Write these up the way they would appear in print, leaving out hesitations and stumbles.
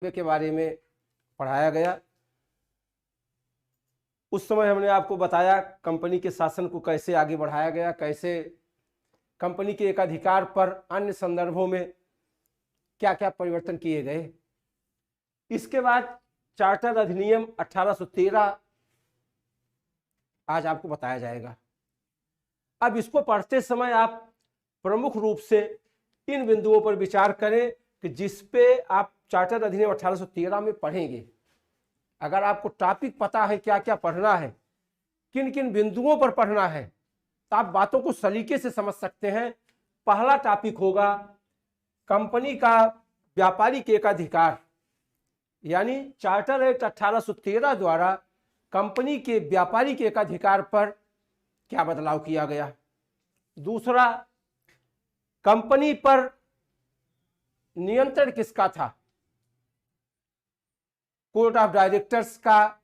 के बारे में पढ़ाया गया। उस समय हमने आपको बताया कंपनी के शासन को कैसे आगे बढ़ाया गया, कैसे कंपनी के एकाधिकार पर अन्य संदर्भों में क्या क्या परिवर्तन किए गए। इसके बाद चार्टर अधिनियम 1813 आज आपको बताया जाएगा। अब इसको पढ़ते समय आप प्रमुख रूप से इन बिंदुओं पर विचार करें कि जिस पे आप चार्टर अधिनियम 1813 में पढ़ेंगे। अगर आपको टॉपिक पता है क्या क्या पढ़ना है, किन किन बिंदुओं पर पढ़ना है, तो आप बातों को सलीके से समझ सकते हैं। पहला टॉपिक होगा कंपनी का व्यापारिक एकाधिकार, यानी चार्टर एक्ट 1813 द्वारा कंपनी के व्यापारिक एकाधिकार पर क्या बदलाव किया गया। दूसरा, कंपनी पर नियंत्रण किसका था, कोर्ट ऑफ डायरेक्टर्स का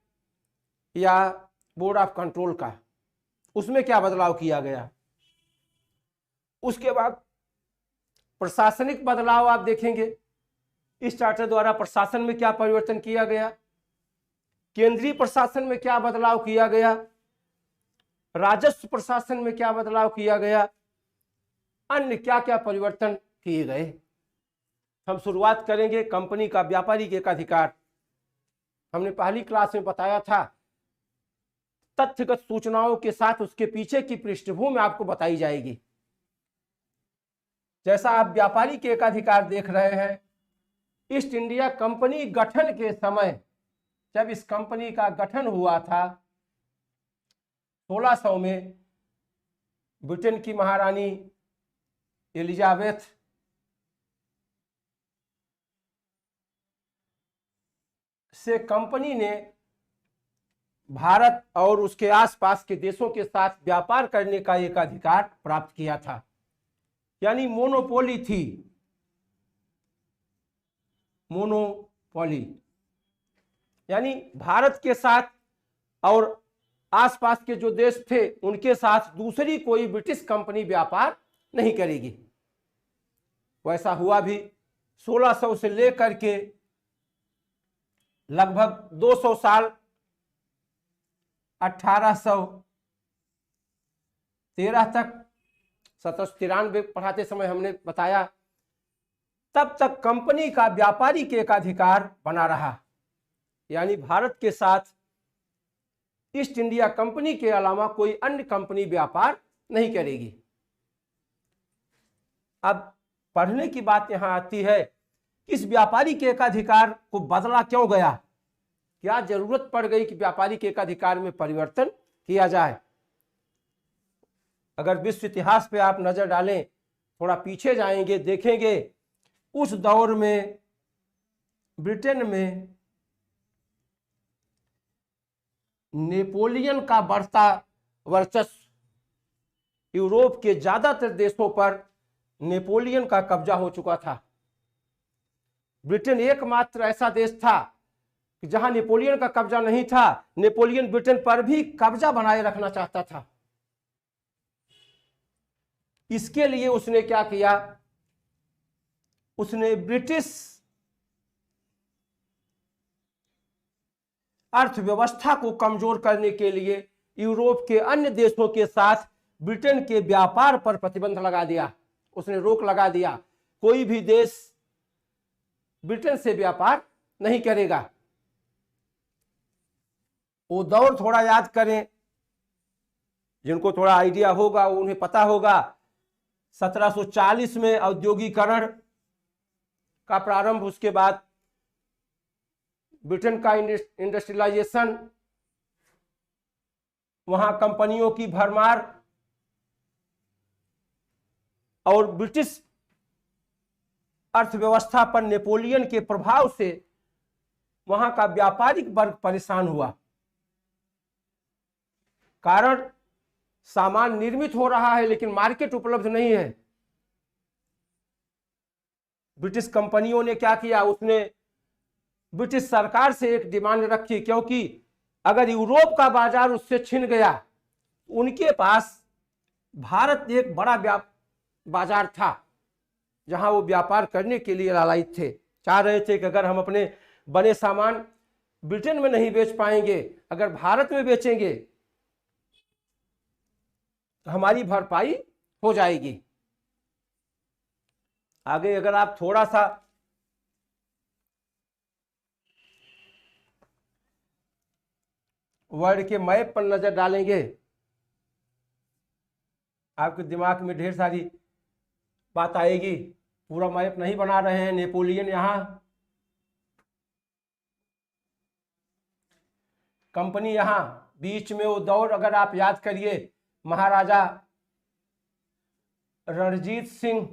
या बोर्ड ऑफ कंट्रोल का, उसमें क्या बदलाव किया गया। उसके बाद प्रशासनिक बदलाव आप देखेंगे, इस चार्टर द्वारा प्रशासन में क्या परिवर्तन किया गया, केंद्रीय प्रशासन में क्या बदलाव किया गया, राजस्व प्रशासन में क्या बदलाव किया गया, अन्य क्या क्या परिवर्तन किए गए। हम शुरुआत करेंगे कंपनी का व्यापारिक एकाधिकार। हमने पहली क्लास में बताया था, तथ्यगत सूचनाओं के साथ उसके पीछे की पृष्ठभूमि आपको बताई जाएगी। जैसा आप व्यापारिक एकाधिकार देख रहे हैं, ईस्ट इंडिया कंपनी गठन के समय, जब इस कंपनी का गठन हुआ था 1600 में, ब्रिटेन की महारानी एलिजाबेथ से कंपनी ने भारत और उसके आसपास के देशों के साथ व्यापार करने का एक अधिकार प्राप्त किया था, यानी मोनोपोली थी। मोनोपोली यानी भारत के साथ और आसपास के जो देश थे उनके साथ दूसरी कोई ब्रिटिश कंपनी व्यापार नहीं करेगी। वैसा हुआ भी। 1600 से लेकर के लगभग 200 साल 1813 तक, 1793 पढ़ाते समय हमने बताया, तब तक कंपनी का व्यापारिक एकाधिकार बना रहा, यानी भारत के साथ ईस्ट इंडिया कंपनी के अलावा कोई अन्य कंपनी व्यापार नहीं करेगी। अब पढ़ने की बात यहां आती है, इस व्यापारिक एकाधिकार को बदला क्यों गया, क्या जरूरत पड़ गई कि व्यापारिक एकाधिकार में परिवर्तन किया जाए। अगर विश्व इतिहास पे आप नजर डालें, थोड़ा पीछे जाएंगे, देखेंगे उस दौर में ब्रिटेन में नेपोलियन का बढ़ता वर्चस्व, यूरोप के ज्यादातर देशों पर नेपोलियन का कब्जा हो चुका था। ब्रिटेन एकमात्र ऐसा देश था कि जहां नेपोलियन का कब्जा नहीं था। नेपोलियन ब्रिटेन पर भी कब्जा बनाए रखना चाहता था। इसके लिए उसने क्या किया, उसने ब्रिटिश अर्थव्यवस्था को कमजोर करने के लिए यूरोप के अन्य देशों के साथ ब्रिटेन के व्यापार पर प्रतिबंध लगा दिया। उसने रोक लगा दिया, कोई भी देश ब्रिटेन से व्यापार नहीं करेगा। वो दौर थोड़ा याद करें, जिनको थोड़ा आइडिया होगा उन्हें पता होगा। 1740 में औद्योगिकरण का प्रारंभ, उसके बाद ब्रिटेन का इंडस्ट्रियलाइजेशन, वहां कंपनियों की भरमार और ब्रिटिश अर्थव्यवस्था पर नेपोलियन के प्रभाव से वहां का व्यापारिक वर्ग परेशान हुआ। कारण सामान निर्मित हो रहा है लेकिन मार्केट उपलब्ध नहीं है। ब्रिटिश कंपनियों ने क्या किया, उसने ब्रिटिश सरकार से एक डिमांड रखी, क्योंकि अगर यूरोप का बाजार उससे छिन गया, उनके पास भारत एक बड़ा बाजार था जहां वो व्यापार करने के लिए लालायित थे। चाह रहे थे कि अगर हम अपने बने सामान ब्रिटेन में नहीं बेच पाएंगे, अगर भारत में बेचेंगे तो हमारी भरपाई हो जाएगी। आगे अगर आप थोड़ा सा वर्ल्ड के मैप पर नजर डालेंगे, आपके दिमाग में ढेर सारी बात आएगी। पूरा मैप नहीं बना रहे हैं, नेपोलियन यहां, कंपनी यहां, बीच में वो दौर अगर आप याद करिए, महाराजा रणजीत सिंह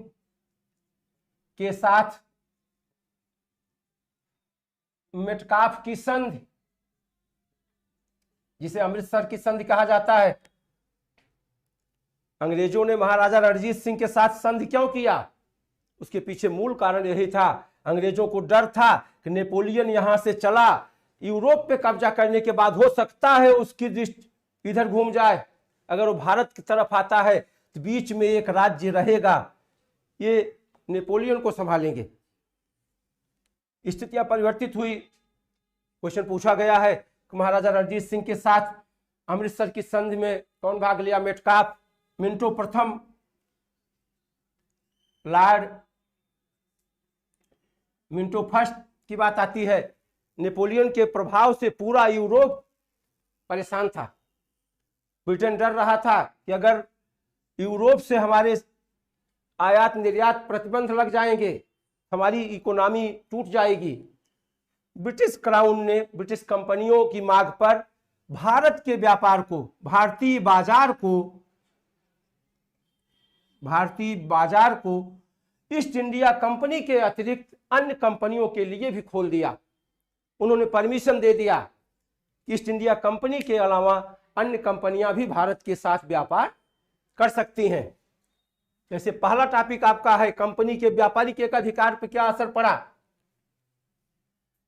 के साथ मेटकाफ की संधि, जिसे अमृतसर की संधि कहा जाता है, अंग्रेजों ने महाराजा रणजीत सिंह के साथ संधि क्यों किया? उसके पीछे मूल कारण यही था, अंग्रेजों को डर था कि नेपोलियन यहां से चला, यूरोप पे कब्जा करने के बाद हो सकता है उसकी दृष्टि इधर घूम जाए, अगर वो भारत की तरफ आता है तो बीच में एक राज्य रहेगा, ये नेपोलियन को संभालेंगे। स्थितियां परिवर्तित हुई। क्वेश्चन पूछा गया है कि महाराजा रणजीत सिंह के साथ अमृतसर की संधि में कौन भाग लिया? मेटकाफ, मिंटो प्रथम, लॉर्ड मिंटो फर्स्ट की बात आती है। नेपोलियन के प्रभाव से पूरा यूरोप परेशान था। ब्रिटेन डर रहा था कि अगर यूरोप से हमारे आयात निर्यात प्रतिबंध लग जाएंगे, हमारी इकोनॉमी टूट जाएगी। ब्रिटिश क्राउन ने ब्रिटिश कंपनियों की मांग पर भारत के व्यापार को, भारतीय बाजार को ईस्ट इंडिया कंपनी के अतिरिक्त अन्य कंपनियों के लिए भी खोल दिया। उन्होंने परमिशन दे दिया कि ईस्ट इंडिया कंपनी के अलावा अन्य कंपनियां भी भारत के साथ व्यापार कर सकती हैं। जैसे पहला टॉपिक आपका है कंपनी के व्यापारिक एकाधिकार पर क्या असर पड़ा।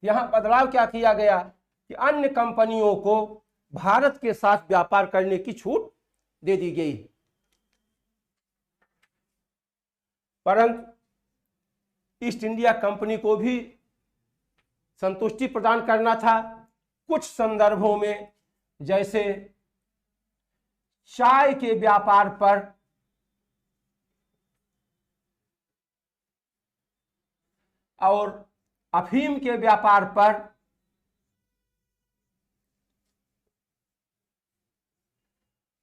यहां बदलाव क्या किया गया कि अन्य कंपनियों को भारत के साथ व्यापार करने की छूट दे दी गई, परंतु ईस्ट इंडिया कंपनी को भी संतुष्टि प्रदान करना था। कुछ संदर्भों में, जैसे चाय के व्यापार पर और अफीम के व्यापार पर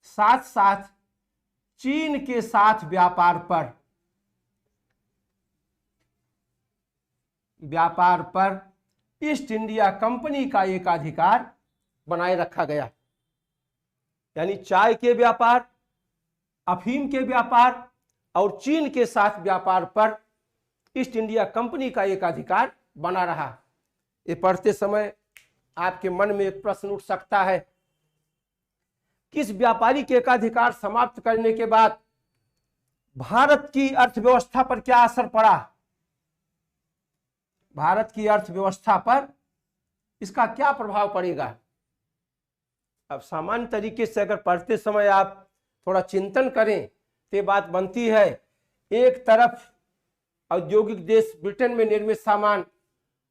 साथ साथ चीन के साथ व्यापार पर ईस्ट इंडिया कंपनी का एकाधिकार बनाए रखा गया। यानी चाय के व्यापार, अफीम के व्यापार और चीन के साथ व्यापार पर ईस्ट इंडिया कंपनी का एकाधिकार बना रहा। ये पढ़ते समय आपके मन में एक प्रश्न उठ सकता है, किस व्यापारिक एकाधिकार समाप्त करने के बाद भारत की अर्थव्यवस्था पर क्या असर पड़ा? भारत की अर्थव्यवस्था पर इसका क्या प्रभाव पड़ेगा? अब सामान्य तरीके से अगर पढ़ते समय आप थोड़ा चिंतन करें तो बात बनती है, एक तरफ औद्योगिक देश ब्रिटेन में निर्मित सामान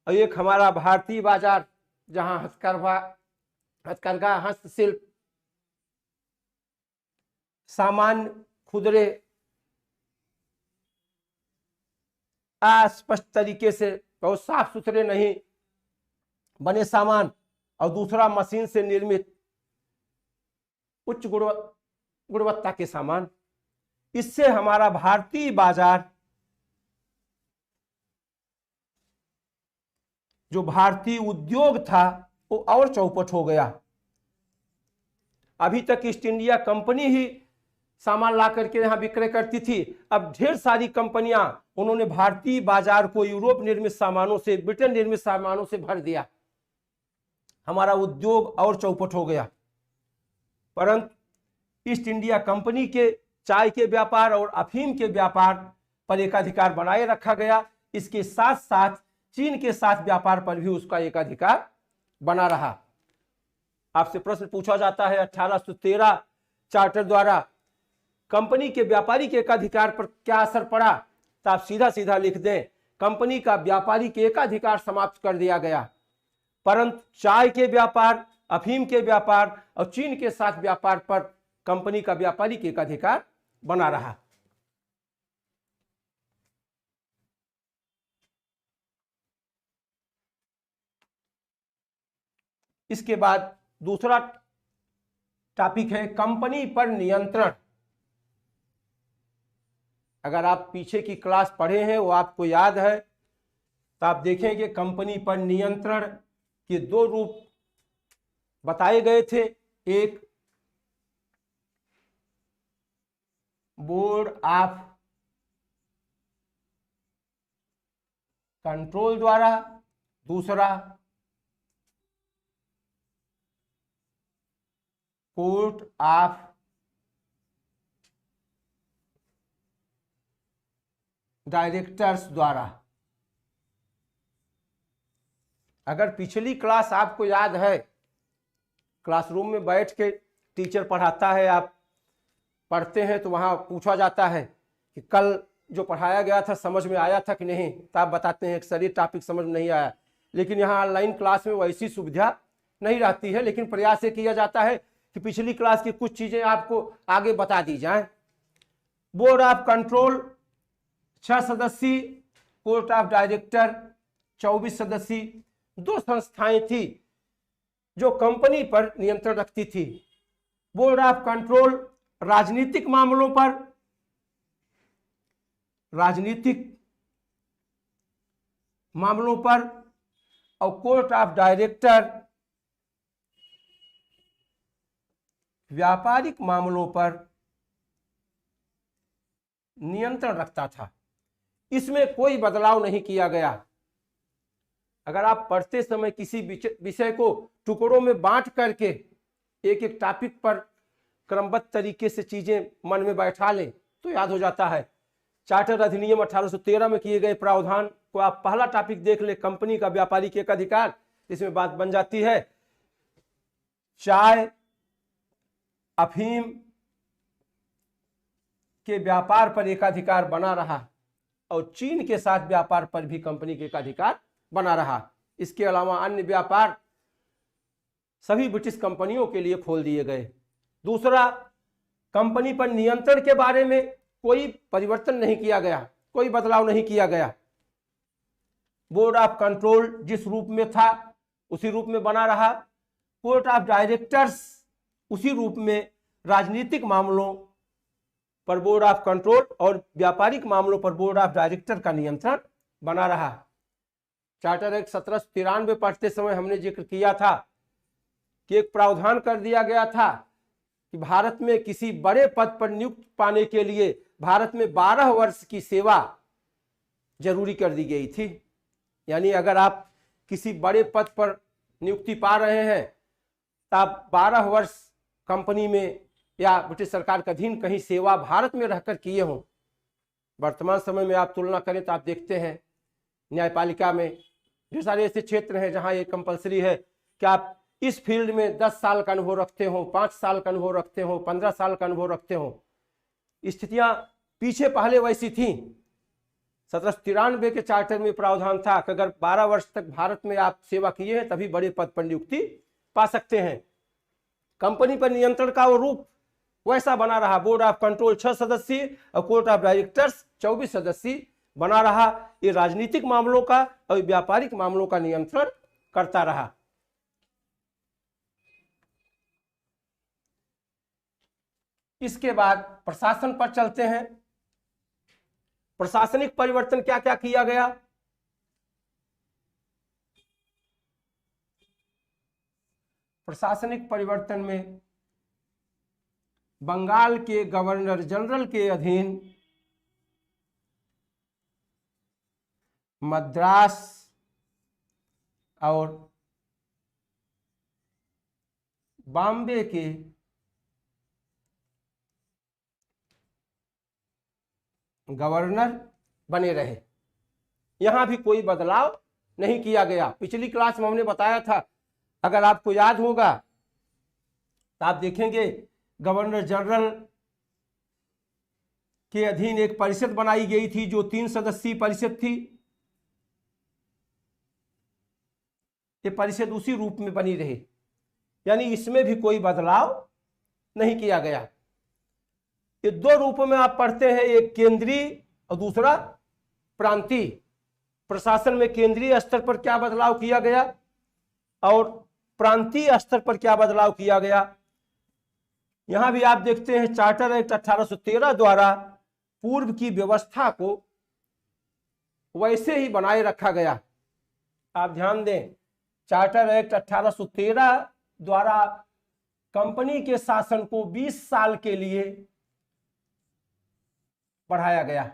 और एक हमारा भारतीय बाजार, जहां हथकरघा, हस्तशिल्प, सामान्य खुदरे अस्पष्ट तरीके से बहुत साफ सुथरे नहीं बने सामान, और दूसरा मशीन से निर्मित उच्च गुणवत्ता के सामान। इससे हमारा भारतीय बाजार, जो भारतीय उद्योग था, वो और चौपट हो गया। अभी तक ईस्ट इंडिया कंपनी ही सामान ला करके यहां विक्रय करती थी, अब ढेर सारी कंपनियां, उन्होंने भारतीय बाजार को यूरोप निर्मित सामानों से, ब्रिटेन निर्मित सामानों से भर दिया। हमारा उद्योग और चौपट हो गया। परंतु ईस्ट इंडिया कंपनी के चाय के व्यापार और अफीम के व्यापार पर एकाधिकार बनाए रखा गया। इसके साथ साथ चीन के साथ व्यापार पर भी उसका एकाधिकार बना रहा। आपसे प्रश्न पूछा जाता है 1813 चार्टर द्वारा कंपनी के व्यापारिक एकाधिकार पर क्या असर पड़ा, तो आप सीधा सीधा लिख दें, कंपनी का व्यापारिक एकाधिकार समाप्त कर दिया गया। परंतु चाय के व्यापार, अफीम के व्यापार और चीन के साथ व्यापार पर कंपनी का व्यापारिक एकाधिकार बना रहा। इसके बाद दूसरा टॉपिक है कंपनी पर नियंत्रण। अगर आप पीछे की क्लास पढ़े हैं वो आपको याद है, तो आप देखेंगे कंपनी पर नियंत्रण के दो रूप बताए गए थे। एक बोर्ड ऑफ कंट्रोल द्वारा, दूसरा कोर्ट ऑफ डायरेक्टर्स द्वारा। अगर पिछली क्लास आपको याद है, क्लासरूम में बैठ के टीचर पढ़ाता है, आप पढ़ते हैं तो वहाँ पूछा जाता है कि कल जो पढ़ाया गया था समझ में आया था कि नहीं, तो आप बताते हैं कि सर ये टॉपिक समझ में नहीं आया। लेकिन यहाँ ऑनलाइन क्लास में वैसी सुविधा नहीं रहती है, लेकिन प्रयास ये किया जाता है कि पिछली क्लास की कुछ चीज़ें आपको आगे बता दी जाएं। बोर्ड ऑफ कंट्रोल 6 सदस्यीय, कोर्ट ऑफ डायरेक्टर 24 सदस्यीय, दो संस्थाएं थी जो कंपनी पर नियंत्रण रखती थी। बोर्ड ऑफ कंट्रोल राजनीतिक मामलों पर, और कोर्ट ऑफ डायरेक्टर व्यापारिक मामलों पर नियंत्रण रखता था। इसमें कोई बदलाव नहीं किया गया। अगर आप पढ़ते समय किसी विषय को टुकड़ों में बांट करके एक एक टॉपिक पर क्रमबद्ध तरीके से चीजें मन में बैठा लें तो याद हो जाता है। चार्टर अधिनियम 1813 में किए गए प्रावधान को आप पहला टॉपिक देख ले, कंपनी का व्यापारिक एकाधिकार, इसमें बात बन जाती है चाय अफीम के व्यापार पर एकाधिकार बना रहा और चीन के साथ व्यापार पर भी कंपनी के एकाधिकार बना रहा। इसके अलावा अन्य व्यापार सभी ब्रिटिश कंपनियों के लिए खोल दिए गए। दूसरा, कंपनी पर नियंत्रण के बारे में कोई परिवर्तन नहीं किया गया, कोई बदलाव नहीं किया गया। बोर्ड ऑफ कंट्रोल जिस रूप में था उसी रूप में बना रहा। कोर्ट ऑफ डायरेक्टर्स उसी रूप में राजनीतिक मामलों पर बोर्ड ऑफ कंट्रोल और व्यापारिक मामलों पर बोर्ड ऑफ डायरेक्टर का नियंत्रण बना रहा। चार्टर एक्ट 1793 पढ़ते समय हमने जिक्र किया था कि एक प्रावधान कर दिया गया था कि भारत में किसी बड़े पद पर नियुक्त पाने के लिए भारत में 12 वर्ष की सेवा जरूरी कर दी गई थी। यानी अगर आप किसी बड़े पद पर नियुक्ति पा रहे हैं तो आप 12 वर्ष कंपनी में या ब्रिटिश सरकार के अधीन कहीं सेवा भारत में रहकर किए हों। वर्तमान समय में आप तुलना करें तो आप देखते हैं न्यायपालिका में ढेर सारे ऐसे क्षेत्र हैं जहां ये कंपलसरी है कि आप इस फील्ड में 10 साल का अनुभव रखते हो, 5 साल का अनुभव रखते हो, 15 साल का अनुभव रखते हो। स्थितियां पीछे पहले वैसी थी। 1793 के चार्टर में प्रावधान था कि अगर 12 वर्ष तक भारत में आप सेवा किए हैं तभी बड़े पद पर नियुक्ति पा सकते हैं। कंपनी पर नियंत्रण का वो रूप वैसा बना रहा। बोर्ड ऑफ कंट्रोल 6 सदस्यीय और कोर्ट ऑफ डायरेक्टर्स 24 सदस्यीय बना रहा। ये राजनीतिक मामलों का और व्यापारिक मामलों का नियंत्रण करता रहा। इसके बाद प्रशासन पर चलते हैं। प्रशासनिक परिवर्तन क्या क्या किया गया? प्रशासनिक परिवर्तन में बंगाल के गवर्नर जनरल के अधीन मद्रास और बॉम्बे के गवर्नर बने रहे। यहां भी कोई बदलाव नहीं किया गया। पिछली क्लास में हमने बताया था, अगर आपको याद होगा तो आप देखेंगे गवर्नर जनरल के अधीन एक परिषद बनाई गई थी जो 3 सदस्यीय परिषद थी। ये परिषद उसी रूप में बनी रही, यानी इसमें भी कोई बदलाव नहीं किया गया। ये दो रूपों में आप पढ़ते हैं, एक केंद्रीय और दूसरा प्रांतीय। प्रशासन में केंद्रीय स्तर पर क्या बदलाव किया गया और प्रांतीय स्तर पर क्या बदलाव किया गया। यहां भी आप देखते हैं चार्टर एक्ट 1813 द्वारा पूर्व की व्यवस्था को वैसे ही बनाए रखा गया। आप ध्यान दें, चार्टर एक्ट 1813 द्वारा कंपनी के शासन को 20 साल के लिए बढ़ाया गया।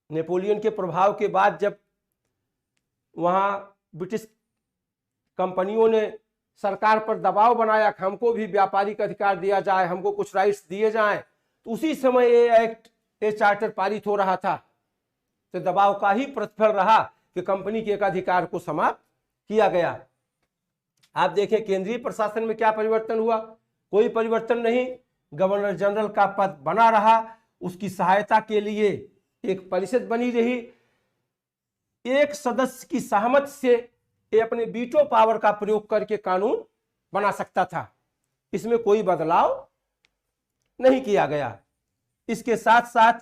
नेपोलियन के प्रभाव के बाद जब वहां ब्रिटिश कंपनियों ने सरकार पर दबाव बनाया कि हमको भी व्यापारिक अधिकार दिया जाए, हमको कुछ राइट्स दिए जाएं, तो उसी समय ये चार्टर पारित हो रहा था। तो दबाव का ही प्रतिफल रहा कि कंपनी के एक अधिकार को समाप्त किया गया। आप देखें केंद्रीय प्रशासन में क्या परिवर्तन हुआ, कोई परिवर्तन नहीं। गवर्नर जनरल का पद बना रहा, उसकी सहायता के लिए एक परिषद बनी रही। एक सदस्य की सहमति से ये अपने वीटो पावर का प्रयोग करके कानून बना सकता था, इसमें कोई बदलाव नहीं किया गया। इसके साथ साथ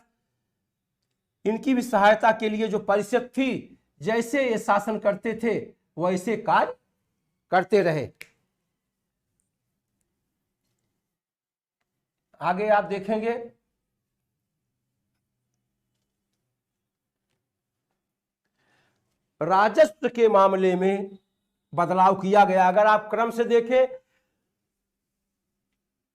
इनकी भी सहायता के लिए जो परिषद थी, जैसे ये शासन करते थे वैसे कार्य करते रहे। आगे आप देखेंगे राजस्व के मामले में बदलाव किया गया। अगर आप क्रम से देखें,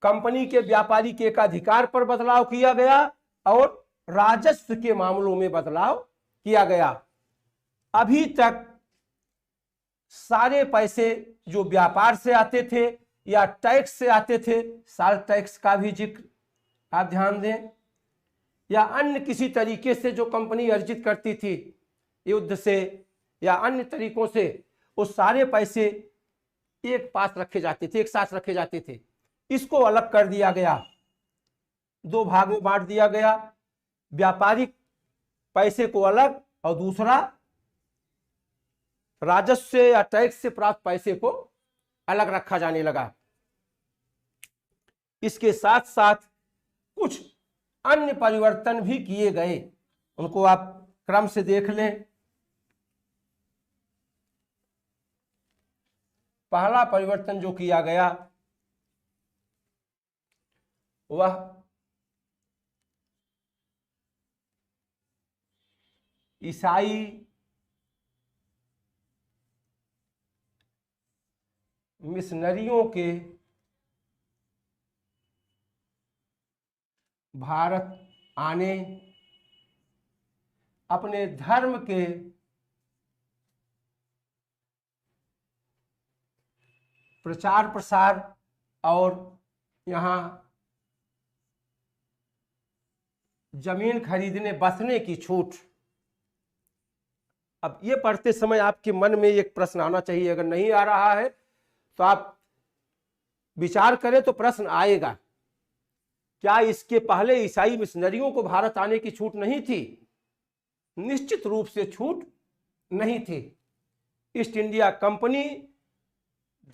कंपनी के व्यापारी के एकाधिकार पर बदलाव किया गया और राजस्व के मामलों में बदलाव किया गया। अभी तक सारे पैसे जो व्यापार से आते थे या टैक्स से आते थे, साल टैक्स का भी जिक्र आप ध्यान दें, या अन्य किसी तरीके से जो कंपनी अर्जित करती थी युद्ध से या अन्य तरीकों से, वो सारे पैसे एक पास रखे जाते थे, एक साथ रखे जाते थे। इसको अलग कर दिया गया, दो भाग में बांट दिया गया। व्यापारिक पैसे को अलग और दूसरा राजस्व से या टैक्स से प्राप्त पैसे को अलग रखा जाने लगा। इसके साथ साथ कुछ अन्य परिवर्तन भी किए गए, उनको आप क्रम से देख लें। पहला परिवर्तन जो किया गया वह ईसाई मिशनरियों के भारत आने, अपने धर्म के प्रचार प्रसार और यहाँ जमीन खरीदने बसने की छूट। अब ये पढ़ते समय आपके मन में एक प्रश्न आना चाहिए, अगर नहीं आ रहा है तो आप विचार करें तो प्रश्न आएगा, क्या इसके पहले ईसाई मिशनरियों को भारत आने की छूट नहीं थी? निश्चित रूप से छूट नहीं थी। ईस्ट इंडिया कंपनी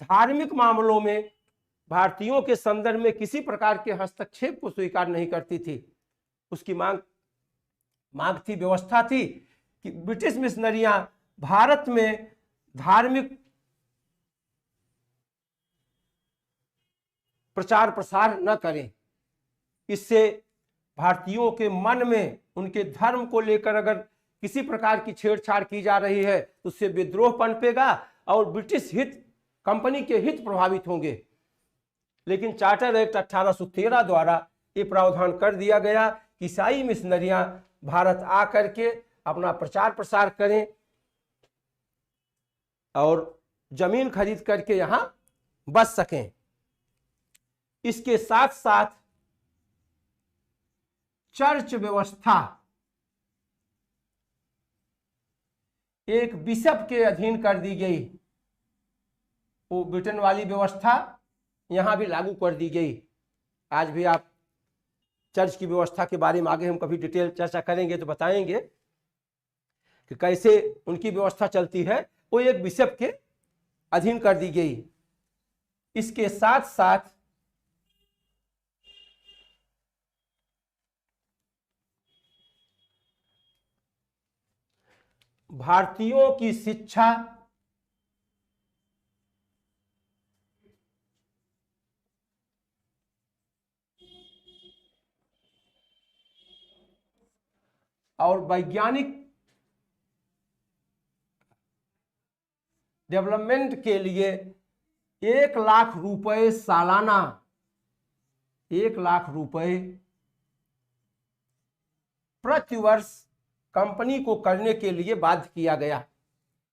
धार्मिक मामलों में भारतीयों के संदर्भ में किसी प्रकार के हस्तक्षेप को स्वीकार नहीं करती थी। उसकी मांग थी, व्यवस्था थी कि ब्रिटिश मिशनरियां भारत में धार्मिक प्रचार प्रसार न करें। इससे भारतीयों के मन में उनके धर्म को लेकर अगर किसी प्रकार की छेड़छाड़ की जा रही है तो उससे विद्रोह पनपेगा और ब्रिटिश हित, कंपनी के हित प्रभावित होंगे। लेकिन चार्टर एक्ट 1813 द्वारा ये प्रावधान कर दिया गया कि ईसाई मिशनरियां भारत आकर के अपना प्रचार प्रसार करें और जमीन खरीद करके यहां बस सकें। इसके साथ साथ चर्च व्यवस्था एक बिशप के अधीन कर दी गई। वो ब्रिटेन वाली व्यवस्था यहां भी लागू कर दी गई। आज भी आप चर्च की व्यवस्था के बारे में आगे हम कभी डिटेल चर्चा करेंगे तो बताएंगे। कि कैसे उनकी व्यवस्था चलती है, वो एक बिशप के अधीन कर दी गई। इसके साथ साथ भारतीयों की शिक्षा और वैज्ञानिक डेवलपमेंट के लिए 1 लाख रुपए सालाना, 1 लाख रुपए प्रतिवर्ष कंपनी को करने के लिए बाध्य किया गया।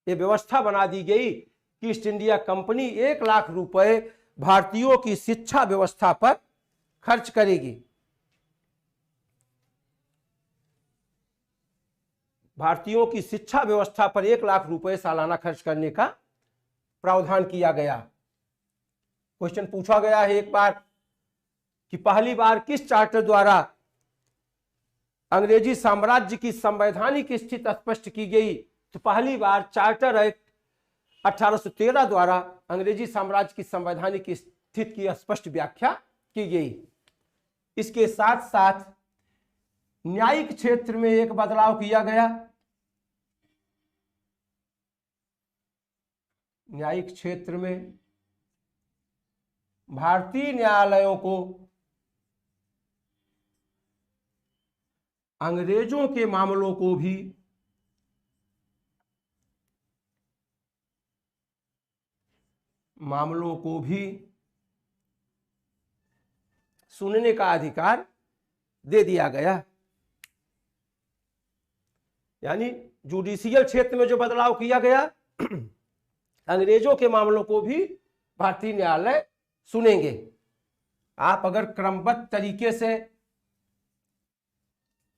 ये व्यवस्था बना दी गई कि ईस्ट इंडिया कंपनी 1 लाख रुपए भारतीयों की शिक्षा व्यवस्था पर खर्च करेगी। भारतीयों की शिक्षा व्यवस्था पर 1 लाख रुपए सालाना खर्च करने का प्रावधान किया गया। क्वेश्चन पूछा गया है एक बार कि पहली बार किस चार्टर द्वारा अंग्रेजी साम्राज्य की संवैधानिक स्थिति स्पष्ट की गई? तो पहली बार चार्टर एक्ट 1813 द्वारा अंग्रेजी साम्राज्य की संवैधानिक स्थिति की स्पष्ट व्याख्या की गई। इसके साथ साथ न्यायिक क्षेत्र में एक बदलाव किया गया। न्यायिक क्षेत्र में भारतीय न्यायालयों को अंग्रेजों के मामलों को भी सुनने का अधिकार दे दिया गया। यानी जुडिशियल क्षेत्र में जो बदलाव किया गया, अंग्रेजों के मामलों को भी भारतीय न्यायालय सुनेंगे। आप अगर क्रमबद्ध तरीके से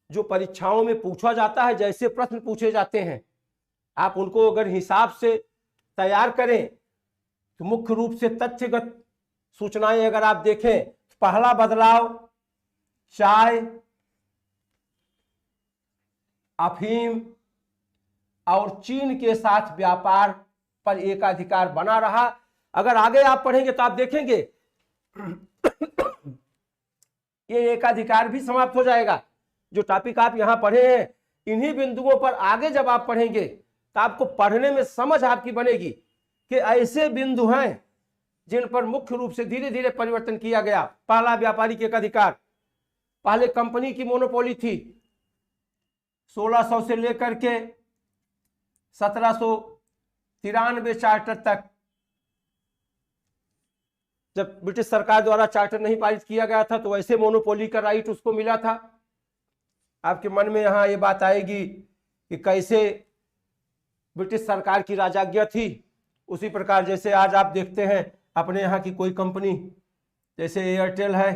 जो परीक्षाओं में पूछा जाता है, जैसे प्रश्न पूछे जाते हैं, आप उनको अगर हिसाब से तैयार करें तो मुख्य रूप से तथ्यगत सूचनाएं अगर आप देखें तो पहला बदलाव चाय, अफीम और चीन के साथ व्यापार पर एकाधिकार बना रहा। अगर आगे आप पढ़ेंगे तो आप देखेंगे ये एकाधिकार भी समाप्त हो जाएगा। जो टॉपिक आप यहां पढ़े हैं, इन्हीं बिंदुओं पर आगे जब आप पढ़ेंगे तो आपको पढ़ने में समझ आपकी बनेगी कि ऐसे बिंदु हैं जिन पर मुख्य रूप से धीरे धीरे परिवर्तन किया गया। पहला व्यापारिक एकाधिकार, पहले कंपनी की मोनोपोली थी। 1600 से लेकर के 1793 चार्टर तक, जब ब्रिटिश सरकार द्वारा चार्टर नहीं पारित किया गया था, तो वैसे मोनोपोली का राइट उसको मिला था। आपके मन में यहां ये बात आएगी कि कैसे ब्रिटिश सरकार की राजाज्ञा थी। उसी प्रकार जैसे आज आप देखते हैं अपने यहाँ की कोई कंपनी जैसे एयरटेल है,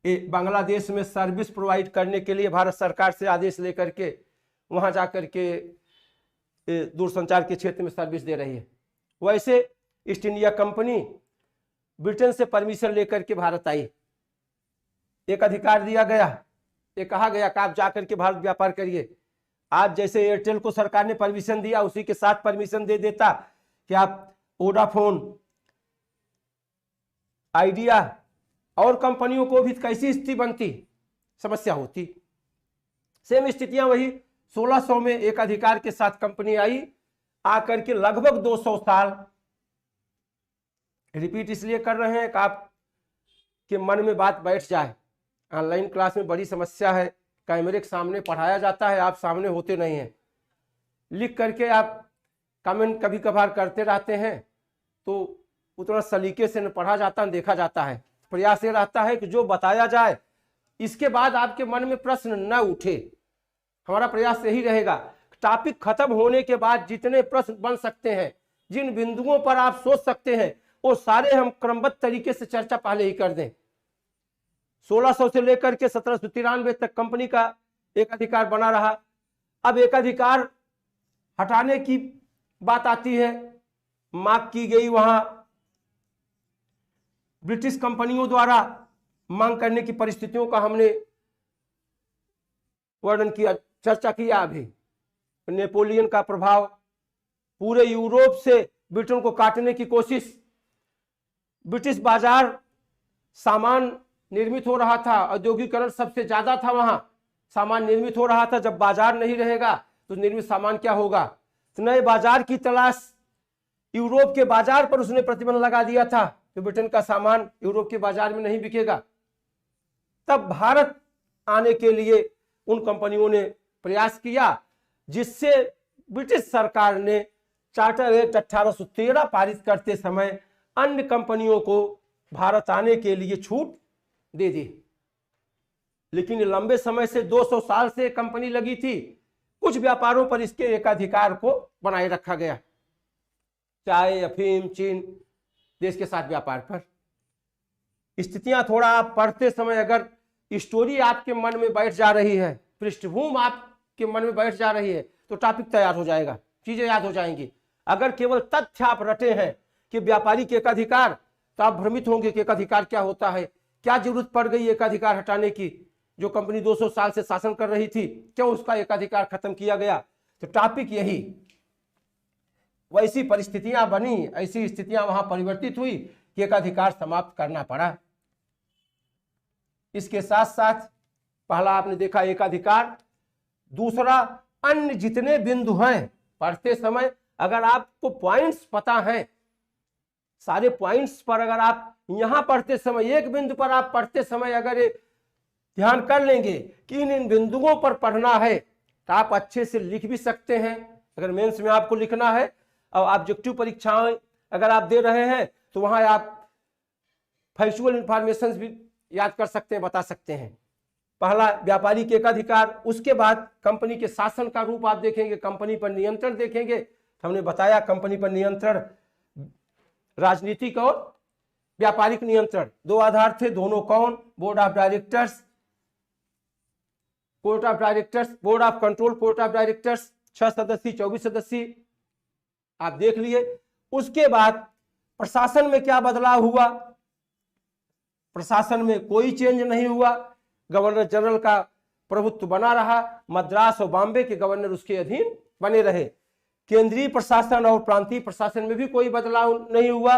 बांग्लादेश में सर्विस प्रोवाइड करने के लिए भारत सरकार से आदेश लेकर के वहां जाकर के दूरसंचार के क्षेत्र में सर्विस दे रही है। वैसे ईस्ट इंडिया कंपनी ब्रिटेन से परमिशन लेकर के भारत आई, एक अधिकार दिया गया, ये कहा गया कि आप जाकर के भारत व्यापार करिए। आज जैसे एयरटेल को सरकार ने परमिशन दिया, उसी के साथ परमिशन दे देता कि आप वोडाफोन, आइडिया और कंपनियों को भी कैसी स्थिति बनती, समस्या होती। सेम स्थितियां वही 1600 में एक अधिकार के साथ कंपनी आई, आकर के लगभग 200 साल, रिपीट इसलिए कर रहे हैं कि आप के मन में बात बैठ जाए। ऑनलाइन क्लास में बड़ी समस्या है, कैमरे के सामने पढ़ाया जाता है, आप सामने होते नहीं हैं। लिख करके आप कमेंट कभी कभार करते रहते हैं तो उतना सलीके से न पढ़ा जाता न देखा जाता है। प्रयास ये रहता है कि जो बताया जाए इसके बाद आपके मन में प्रश्न न उठे। हमारा प्रयास यही रहेगा, टॉपिक खत्म होने के बाद जितने प्रश्न बन सकते हैं, जिन बिंदुओं पर आप सोच सकते हैं, वो सारे हम क्रमबद्ध तरीके से चर्चा पहले ही कर दें। 1600 से लेकर के 1793 तक कंपनी का एक अधिकार बना रहा। अब एक अधिकार हटाने की बात आती है, मांग की गई, वहां ब्रिटिश कंपनियों द्वारा मांग करने की परिस्थितियों का हमने वर्णन किया, चर्चा किया। अभी नेपोलियन का प्रभाव, पूरे यूरोप से ब्रिटेन को काटने की कोशिश, ब्रिटिश बाजार, सामान निर्मित हो रहा था, औद्योगिकरण सबसे ज्यादा था, वहां सामान निर्मित हो रहा था। जब बाजार नहीं रहेगा तो निर्मित सामान क्या होगा? तो नए बाजार की तलाश, यूरोप के बाजार पर उसने प्रतिबंध लगा दिया था कि ब्रिटेन का सामान यूरोप के बाजार में नहीं बिकेगा। तब भारत आने के लिए उन कंपनियों ने प्रयास किया, जिससे ब्रिटिश सरकार ने चार्टर एक्ट 1813 पारित करते समय अन्य कंपनियों को भारत आने के लिए छूट दे दी। लेकिन लंबे समय से 200 साल से कंपनी लगी थी, कुछ व्यापारों पर इसके एकाधिकार को बनाए रखा गया, चाय, अफीम, चीन देश के साथ व्यापार पर। स्थितियां थोड़ा आप पढ़ते समय अगर स्टोरी आपके मन में बैठ जा रही है, पृष्ठभूमि आपके मन में बैठ जा रही है, तो टॉपिक तैयार हो जाएगा, चीजें याद हो जाएंगी। अगर केवल तथ्य आप रटे हैं कि व्यापारी के एकाधिकार, तो आप भ्रमित होंगे कि एकाधिकार क्या होता है, क्या जरूरत पड़ गई एकाधिकार हटाने की। जो कंपनी 200 साल से शासन कर रही थी, क्यों उसका एकाधिकार खत्म किया गया? तो टॉपिक यही, वैसी परिस्थितियां बनी, ऐसी स्थितियां वहां परिवर्तित हुई कि एकाधिकार समाप्त करना पड़ा। इसके साथ साथ पहला आपने देखा एकाधिकार, दूसरा अन्य जितने बिंदु हैं पढ़ते समय, अगर आपको पॉइंट्स पता है, सारे पॉइंट्स पर अगर आप यहां पढ़ते समय, एक बिंदु पर आप पढ़ते समय अगर ध्यान कर लेंगे कि इन बिंदुओं पर पढ़ना है, तो आप अच्छे से लिख भी सकते हैं। अगर मेंस में आपको लिखना है और ऑब्जेक्टिव परीक्षाएं अगर आप दे रहे हैं, तो वहां आप फैक्चुअल इंफॉर्मेशन भी याद कर सकते हैं, बता सकते हैं। पहला व्यापारी के एकाधिकार, उसके बाद कंपनी के शासन का रूप आप देखेंगे, कंपनी पर नियंत्रण देखेंगे। हमने बताया कंपनी पर नियंत्रण राजनीतिक और व्यापारिक नियंत्रण, दो आधार थे, दोनों कौन? Board of directors, court of directors, board of control, court of directors, 6 सदस्यीय, 24 सदस्यीय आप देख लिए। उसके बाद प्रशासन में क्या बदलाव हुआ? प्रशासन में कोई चेंज नहीं हुआ, गवर्नर जनरल का प्रभुत्व बना रहा, मद्रास और बॉम्बे के गवर्नर उसके अधीन बने रहे। केंद्रीय प्रशासन और प्रांतीय प्रशासन में भी कोई बदलाव नहीं हुआ।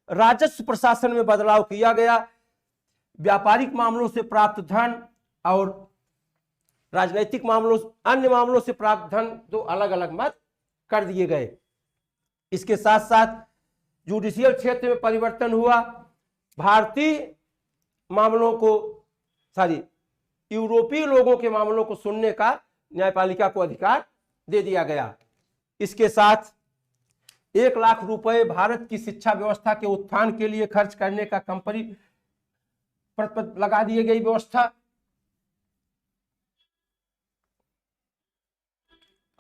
राजस्व प्रशासन में बदलाव किया गया, व्यापारिक मामलों से प्राप्त धन और राजनीतिक मामलों, अन्य मामलों से प्राप्त धन दो अलग अलग मत कर दिए गए। इसके साथ साथ जुडिशियल क्षेत्र में परिवर्तन हुआ, भारतीय मामलों को, यूरोपीय लोगों के मामलों को सुनने का न्यायपालिका को अधिकार दे दिया गया। इसके साथ 1 लाख रुपए भारत की शिक्षा व्यवस्था के उत्थान के लिए खर्च करने का कंपनी पर लगा दी गई व्यवस्था,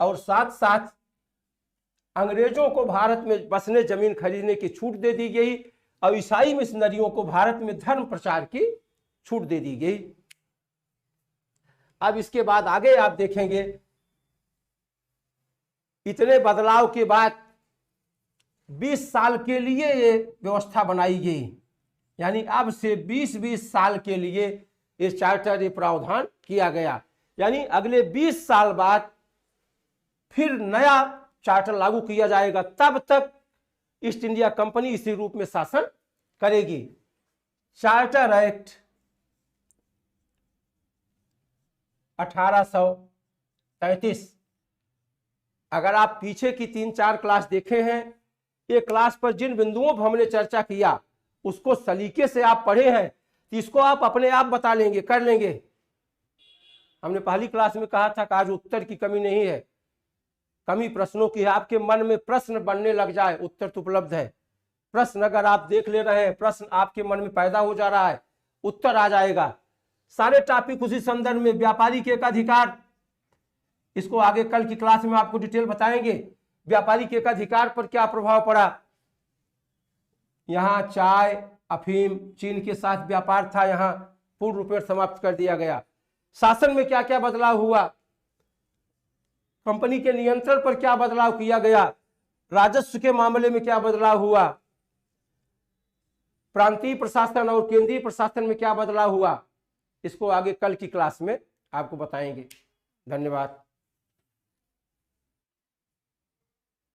और साथ साथ अंग्रेजों को भारत में बसने, जमीन खरीदने की छूट दे दी गई, और ईसाई मिशनरियों को भारत में धर्म प्रचार की छूट दे दी गई। अब इसके बाद आगे आप देखेंगे, इतने बदलाव के बाद 20 साल के लिए ये व्यवस्था बनाई गई, यानी अब से 20 साल के लिए ये चार्टर, ये प्रावधान किया गया, यानी अगले 20 साल बाद फिर नया चार्टर लागू किया जाएगा। तब तक ईस्ट इंडिया कंपनी इसी रूप में शासन करेगी। चार्टर एक्ट 1833, अगर आप पीछे की 3-4 क्लास देखे हैं, ये क्लास पर जिन बिंदुओं पर हमने चर्चा किया उसको सलीके से आप पढ़े हैं, तो इसको आप अपने आप बता लेंगे, कर लेंगे। हमने पहली क्लास में कहा था कि आज उत्तर की कमी नहीं है, कमी प्रश्नों की है। आपके मन में प्रश्न बनने लग जाए, उत्तर तो उपलब्ध है। प्रश्न अगर आप देख ले रहे हैं, प्रश्न आपके मन में पैदा हो जा रहा है, उत्तर आ जाएगा। सारे टॉपिक उसी संदर्भ में, व्यापारी के एकाधिकार, इसको आगे कल की क्लास में आपको डिटेल बताएंगे। व्यापारी के एकाधिकार पर क्या प्रभाव पड़ा, यहां चाय, अफीम, चीन के साथ व्यापार था, यहां पूर्ण रूप में समाप्त कर दिया गया। शासन में क्या क्या बदलाव हुआ, कंपनी के नियंत्रण पर क्या बदलाव किया गया, राजस्व के मामले में क्या बदलाव हुआ, प्रांतीय प्रशासन और केंद्रीय प्रशासन में क्या बदलाव हुआ, इसको आगे कल की क्लास में आपको बताएंगे। धन्यवाद।